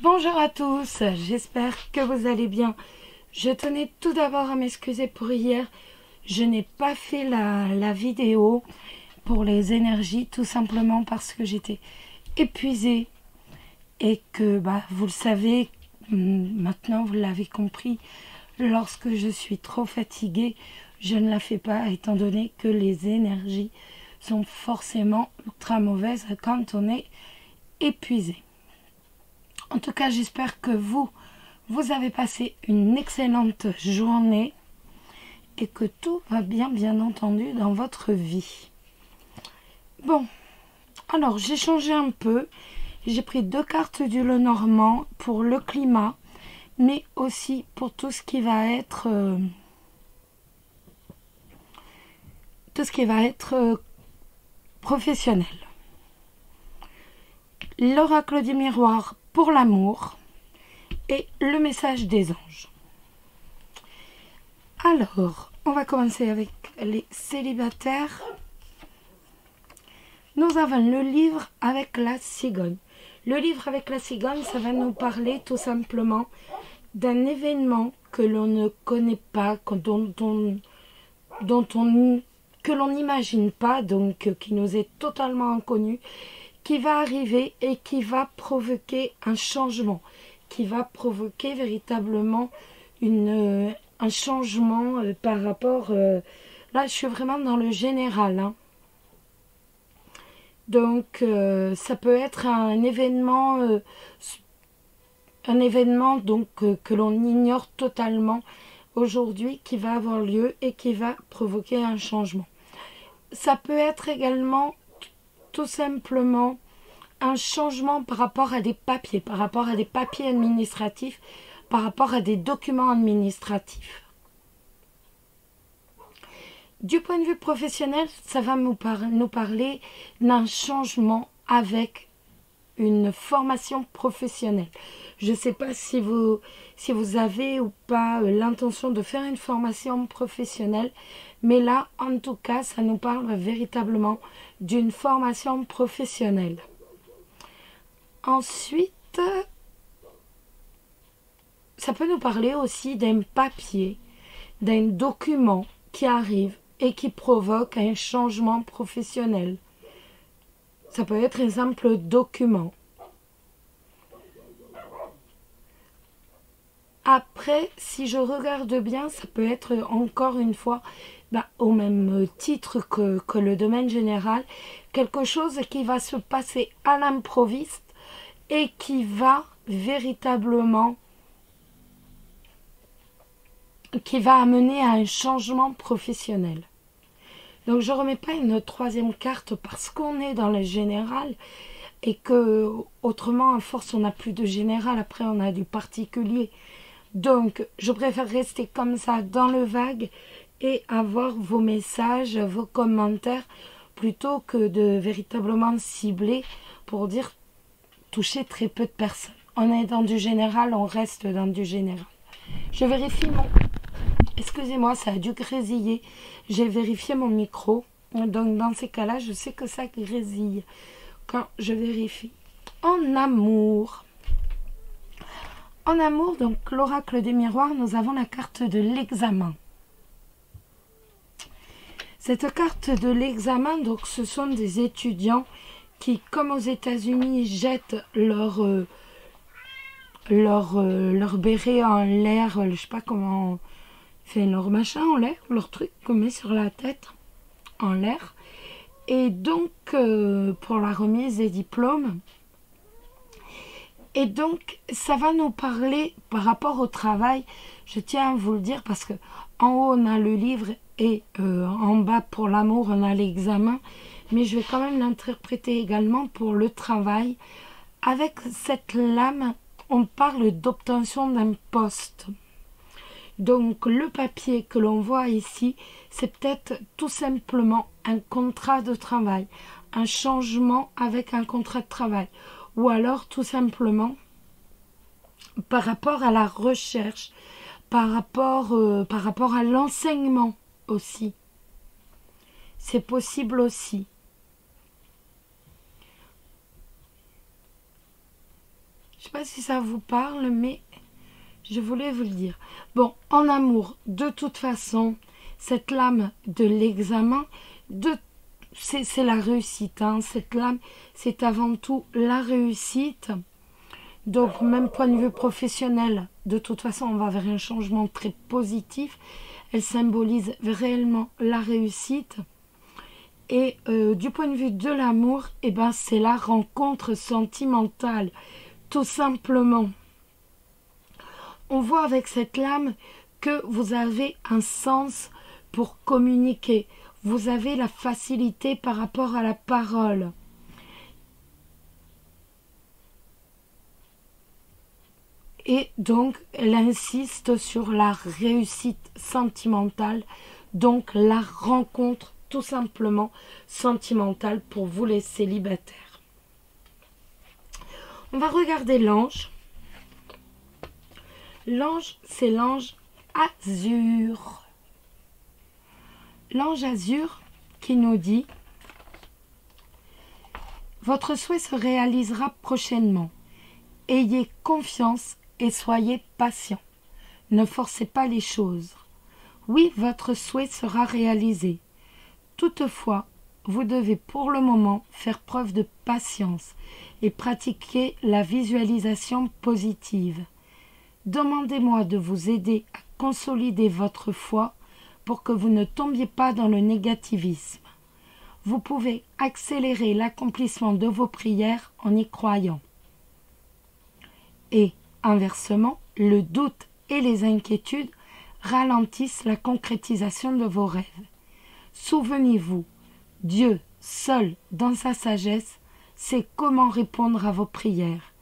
Bonjour à tous, j'espère que vous allez bien. Je tenais tout d'abord à m'excuser pour hier. Je n'ai pas fait la vidéo pour les énergies, tout simplement parce que j'étais épuisée et que, vous le savez, maintenant vous l'avez compris, lorsque je suis trop fatiguée, je ne la fais pas étant donné que les énergies sont forcément ultra mauvaises quand on est épuisé. En tout cas, j'espère que vous avez passé une excellente journée et que tout va bien entendu, dans votre vie. Bon, alors j'ai changé un peu. J'ai pris 2 cartes du Lenormand pour le climat, mais aussi pour tout ce qui va être professionnel. L'oracle du miroir pour l'amour et le message des anges. Alors, on va commencer avec les célibataires. Nous avons le livre avec la cigogne. Le livre avec la cigogne, ça va nous parler tout simplement d'un événement que l'on ne connaît pas, que l'on n'imagine pas, donc qui nous est totalement inconnu, qui va arriver et qui va provoquer un changement, qui va provoquer véritablement un changement par rapport... là, je suis vraiment dans le général. Donc, ça peut être un événement donc, que l'on ignore totalement aujourd'hui, qui va avoir lieu et qui va provoquer un changement. Ça peut être également tout simplement un changement par rapport à des papiers, administratifs, par rapport à des documents administratifs. Du point de vue professionnel, ça va nous parler d'un changement avec une formation professionnelle. Je ne sais pas si vous avez ou pas l'intention de faire une formation professionnelle, mais là, en tout cas, ça nous parle véritablement d'une formation professionnelle. Ensuite, ça peut nous parler aussi d'un papier, d'un document qui arrive et qui provoque un changement professionnel. Ça peut être un simple document. Après, si je regarde bien, ça peut être encore une fois, au même titre que le domaine général, quelque chose qui va se passer à l'improviste et qui va véritablement, qui va amener à un changement professionnel. Donc je ne remets pas une 3e carte parce qu'on est dans le général et que autrement à force on n'a plus de général, après on a du particulier. Donc je préfère rester comme ça dans le vague et avoir vos messages, vos commentaires, plutôt que de véritablement cibler pour dire toucher très peu de personnes. On est dans du général, on reste dans du général. Je vérifie mon... Excusez-moi, ça a dû grésiller. J'ai vérifié mon micro. Donc dans ces cas-là, je sais que ça grésille quand je vérifie. En amour. En amour, donc l'oracle des miroirs, nous avons la carte de l'examen. Cette carte de l'examen, donc ce sont des étudiants qui, comme aux États-Unis, jettent leur béret en l'air, je sais pas comment... fait leur machin en l'air, leur truc qu'on met sur la tête en l'air. Et donc, pour la remise des diplômes. Et donc, ça va nous parler par rapport au travail. Je tiens à vous le dire parce que en haut, on a le livre et en bas, pour l'amour, on a l'examen. Mais je vais quand même l'interpréter également pour le travail. Avec cette lame, on parle d'obtention d'un poste. Donc le papier que l'on voit ici, c'est peut-être tout simplement un contrat de travail, un changement avec un contrat de travail, ou alors tout simplement par rapport à la recherche, par rapport à l'enseignement aussi. C'est possible aussi. Je sais pas si ça vous parle, mais je voulais vous le dire. Bon, en amour, de toute façon, cette lame de l'examen, c'est la réussite. Hein. Cette lame, c'est avant tout la réussite. Donc, même point de vue professionnel, de toute façon, on va vers un changement très positif. Elle symbolise réellement la réussite. Et du point de vue de l'amour, eh ben, c'est la rencontre sentimentale, tout simplement. On voit avec cette lame que vous avez un sens pour communiquer. Vous avez la facilité par rapport à la parole. Et donc, elle insiste sur la réussite sentimentale, donc la rencontre tout simplement sentimentale pour vous les célibataires. On va regarder l'ange. L'ange, c'est l'ange azur. L'ange azur qui nous dit « Votre souhait se réalisera prochainement. Ayez confiance et soyez patient. Ne forcez pas les choses. Oui, votre souhait sera réalisé. Toutefois, vous devez pour le moment faire preuve de patience et pratiquer la visualisation positive. Demandez-moi de vous aider à consolider votre foi pour que vous ne tombiez pas dans le négativisme. Vous pouvez accélérer l'accomplissement de vos prières en y croyant. Et, inversement, le doute et les inquiétudes ralentissent la concrétisation de vos rêves. Souvenez-vous, Dieu, seul dans sa sagesse, sait comment répondre à vos prières.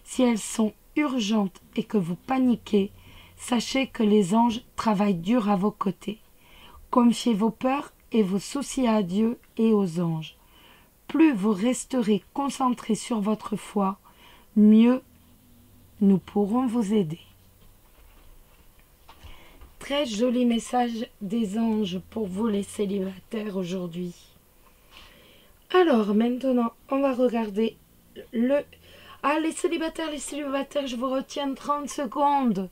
Si elles sont urgentes et que vous paniquez, sachez que les anges travaillent dur à vos côtés. Confiez vos peurs et vos soucis à Dieu et aux anges. Plus vous resterez concentrés sur votre foi, mieux nous pourrons vous aider. Très joli message des anges pour vous les célibataires aujourd'hui. Alors maintenant, on va regarder les célibataires, je vous retiens 30 secondes.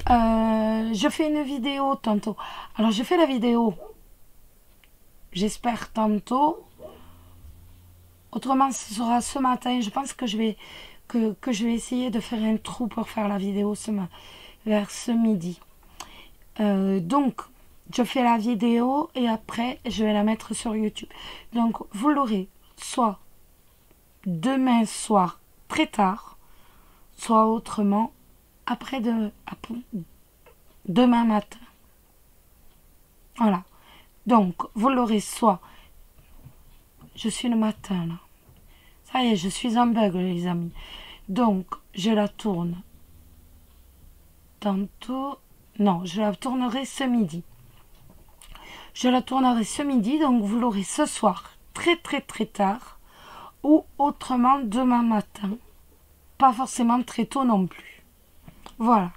Je fais une vidéo tantôt. Alors, je fais la vidéo. J'espère tantôt. Autrement, ce sera ce matin. Je pense que je vais essayer de faire un trou pour faire la vidéo vers ce midi. Donc, je fais la vidéo et après, je vais la mettre sur YouTube. Donc, vous l'aurez soit demain soir très tard, soit autrement après demain matin. Voilà. Donc, vous l'aurez soit... Je suis le matin, là. Ça y est, je suis en bug, les amis. Donc, je la tourne tantôt... Non, je la tournerai ce midi. Je la tournerai ce midi, donc vous l'aurez ce soir, très très très tard, ou autrement demain matin. Pas forcément très tôt non plus. Voilà.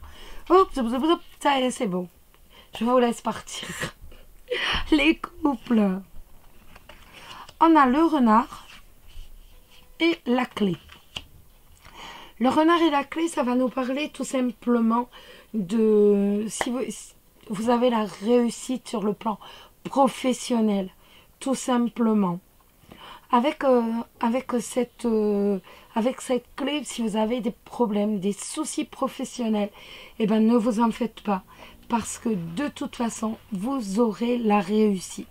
Ça y est, c'est bon. Je vous laisse partir. Les couples. On a le renard et la clé. Le renard et la clé, ça va nous parler tout simplement de si vous avez la réussite sur le plan professionnel, tout simplement. Avec cette clé, si vous avez des problèmes, des soucis professionnels, eh ben ne vous en faites pas, parce que de toute façon, vous aurez la réussite.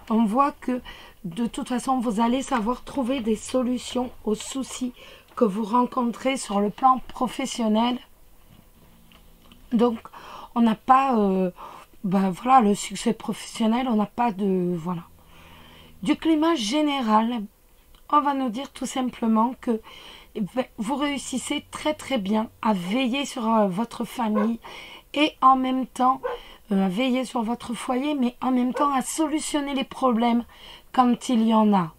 On voit que de toute façon, vous allez savoir trouver des solutions aux soucis que vous rencontrez sur le plan professionnel. Donc, on n'a pas, voilà, le succès professionnel, on n'a pas de, voilà. Du climat général, on va nous dire tout simplement que vous réussissez très très bien à veiller sur votre famille et en même temps, veiller sur votre foyer, mais en même temps à solutionner les problèmes quand il y en a.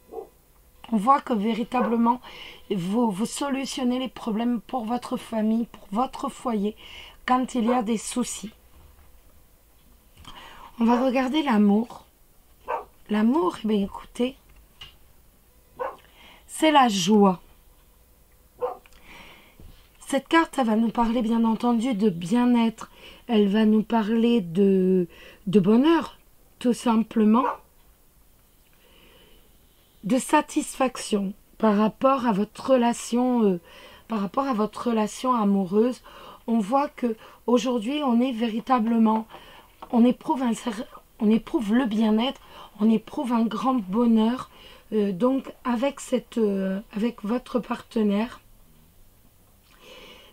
On voit que véritablement, vous solutionnez les problèmes pour votre famille, pour votre foyer, quand il y a des soucis. On va regarder l'amour. L'amour, eh bien, écoutez, c'est la joie. Cette carte, elle va nous parler bien entendu de bien-être. Elle va nous parler de bonheur, tout simplement. De satisfaction par rapport à votre relation, amoureuse. On voit que aujourd'hui, on est véritablement, on éprouve le bien-être, on éprouve un grand bonheur. Donc avec votre partenaire.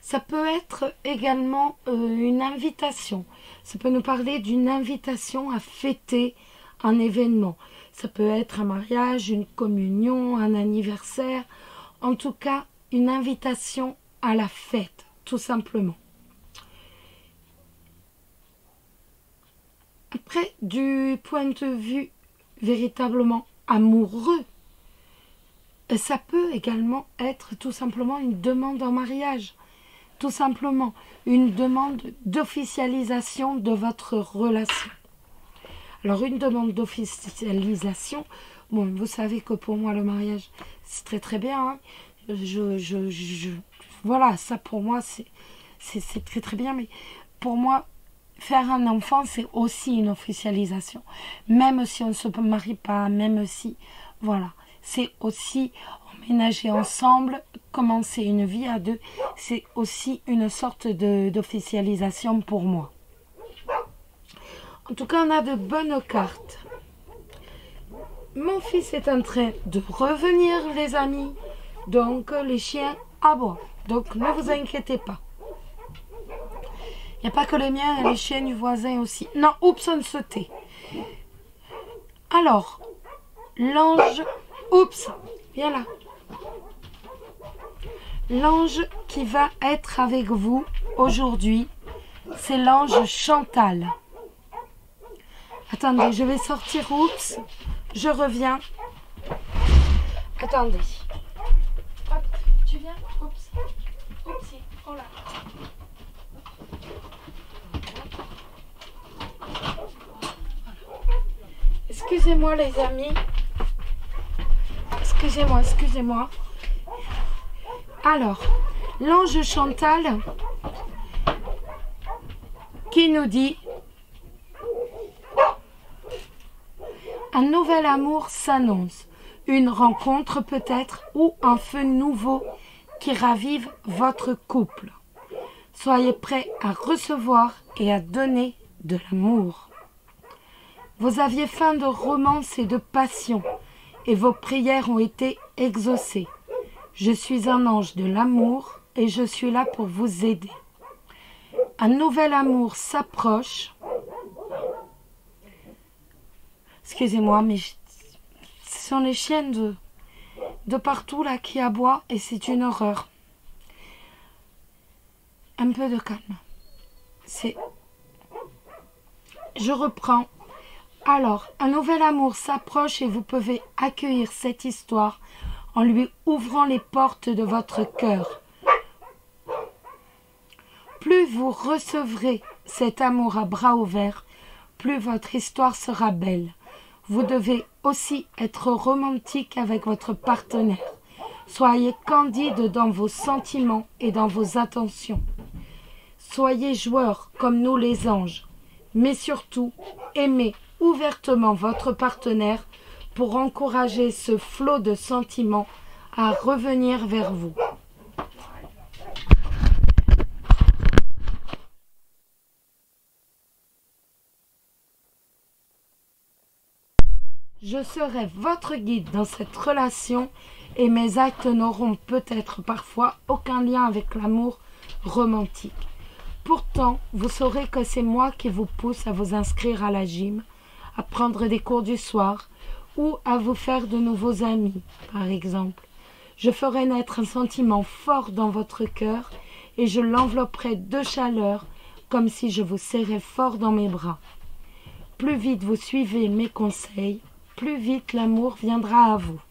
Ça peut être également une invitation. Ça peut nous parler d'une invitation à fêter un événement. Ça peut être un mariage, une communion, un anniversaire. En tout cas, une invitation à la fête, tout simplement. Après, du point de vue véritablement amoureux, ça peut également être tout simplement une demande en mariage. Tout simplement, une demande d'officialisation de votre relation. Alors, une demande d'officialisation, bon, vous savez que pour moi, le mariage, c'est très très bien. Hein. Voilà, ça pour moi, c'est très très bien. Mais pour moi, faire un enfant, c'est aussi une officialisation. Même si on ne se marie pas, même si... Voilà, c'est aussi emménager ensemble, commencer une vie à deux. C'est aussi une sorte d'officialisation pour moi. En tout cas, on a de bonnes cartes. Mon fils est en train de revenir, les amis. Donc, les chiens aboient. Donc, ne vous inquiétez pas. Il n'y a pas que les miens, les chiens du voisin aussi. Non, oups, on sautait. Alors, l'ange... Oups, viens là. L'ange qui va être avec vous aujourd'hui, c'est l'ange Chantal. Attendez, je vais sortir. Oups, je reviens. Attendez. Hop, tu viens. Oups. Oupsie. Oh là. Excusez-moi les amis. Excusez-moi. Alors, l'ange Chantal qui nous dit: un nouvel amour s'annonce, une rencontre peut-être ou un feu nouveau qui ravive votre couple. Soyez prêts à recevoir et à donner de l'amour. Vous aviez faim de romance et de passion, et vos prières ont été exaucées. Je suis un ange de l'amour et je suis là pour vous aider. Un nouvel amour s'approche. Excusez-moi, mais ce sont les chiennes de partout là qui aboient et c'est une horreur. Un peu de calme. Je reprends. Alors, un nouvel amour s'approche et vous pouvez accueillir cette histoire en lui ouvrant les portes de votre cœur. Plus vous recevrez cet amour à bras ouverts, plus votre histoire sera belle. Vous devez aussi être romantique avec votre partenaire. Soyez candide dans vos sentiments et dans vos attentions. Soyez joueurs comme nous les anges, mais surtout aimez ouvertement votre partenaire pour encourager ce flot de sentiments à revenir vers vous. Je serai votre guide dans cette relation et mes actes n'auront peut-être parfois aucun lien avec l'amour romantique. Pourtant, vous saurez que c'est moi qui vous pousse à vous inscrire à la gym, à prendre des cours du soir ou à vous faire de nouveaux amis, par exemple. Je ferai naître un sentiment fort dans votre cœur et je l'envelopperai de chaleur comme si je vous serrais fort dans mes bras. Plus vite vous suivez mes conseils, plus vite l'amour viendra à vous.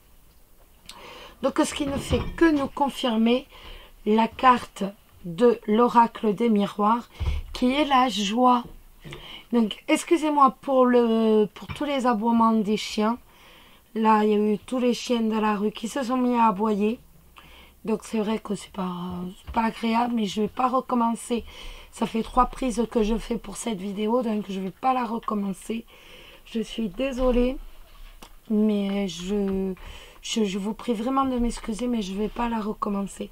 Donc, ce qui ne fait que nous confirmer la carte de l'oracle des miroirs, qui est la joie. Donc, excusez-moi pour tous les aboiements des chiens. Là, il y a eu tous les chiens de la rue qui se sont mis à aboyer. Donc c'est vrai que c'est pas agréable, mais je vais pas recommencer. Ça fait 3 prises que je fais pour cette vidéo, donc je vais pas la recommencer. Je suis désolée, mais je vous prie vraiment de m'excuser, mais je vais pas la recommencer.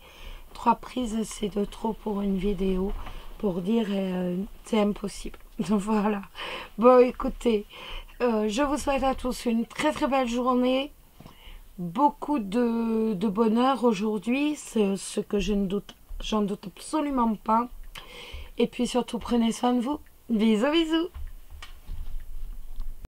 3 prises, c'est de trop pour une vidéo, pour dire c'est impossible. Donc voilà. Bon, écoutez, je vous souhaite à tous une très très belle journée. Beaucoup de bonheur aujourd'hui, c'est ce que j'en doute absolument pas. Et puis surtout, prenez soin de vous. Bisous, bisous.